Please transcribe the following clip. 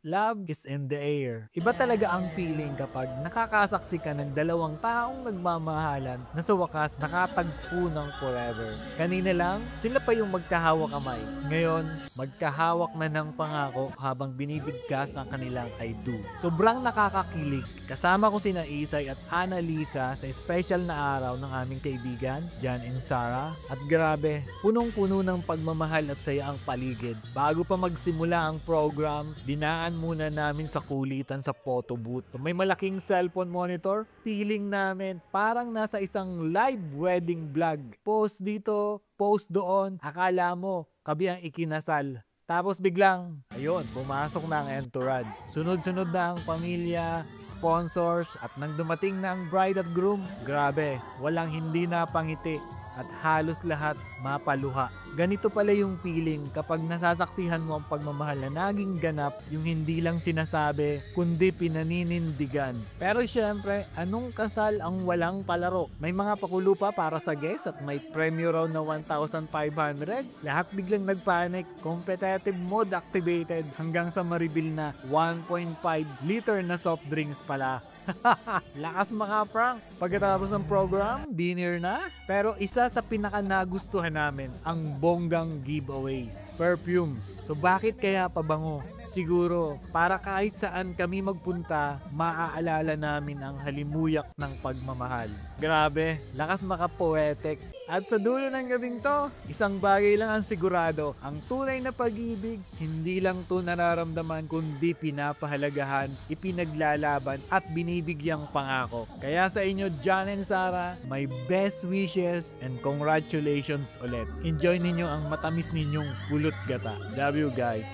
Love is in the air. Iba talaga ang feeling kapag nakakasaksi ka ng dalawang taong nagmamahalan na sa wakas nakatagpo ng forever. Kanina lang, sila pa yung magkahawak kamay. Ngayon, magkahawak na ng pangako habang binibigkas ang kanilang I do. Sobrang nakakakilig. Kasama ko sina Isay at Annalisa sa special na araw ng aming kaibigan, Jan and Sarah. At grabe, punong-puno ng pagmamahal at saya ang paligid. Bago pa magsimula ang program, dinaan muna namin sa kulitan sa photo booth. May malaking cellphone monitor, feeling namin parang nasa isang live wedding vlog. Post dito, post doon, akala mo kabi ang ikinasal. Tapos biglang, ayun, pumasok na ang entourage. Sunod-sunod na ang pamilya, sponsors, at nang dumating na ang bride at groom, grabe, walang hindi napangiti at halos lahat mapaluha. Ganito pala yung feeling kapag nasasaksihan mo ang pagmamahal na naging ganap, yung hindi lang sinasabi, kundi pinaninindigan. Pero syempre, anong kasal ang walang palaro? May mga pakulo pa para sa guest at may premyo raw na 1,500. Lahat biglang nagpanic, competitive mode activated hanggang sa maribil na 1.5 liter na soft drinks pala. Lakas maka-prank. Pagkatapos ng program, dinner na. Pero isa sa pinaka nagustuhan namin, ang bonggang giveaways, perfumes. So bakit kaya pabango? Siguro, para kahit saan kami magpunta, maaalala namin ang halimuyak ng pagmamahal. Grabe, lakas maka-poetic. At sa dulo ng gabing to, isang bagay lang ang sigurado, ang tunay na pag-ibig, hindi lang to nararamdaman kundi pinapahalagahan, ipinaglalaban at binibigyang pangako. Kaya sa inyo, John and Sarah, my best wishes and congratulations ulit. Enjoy ninyo ang matamis ninyong pulot gata. Love you guys.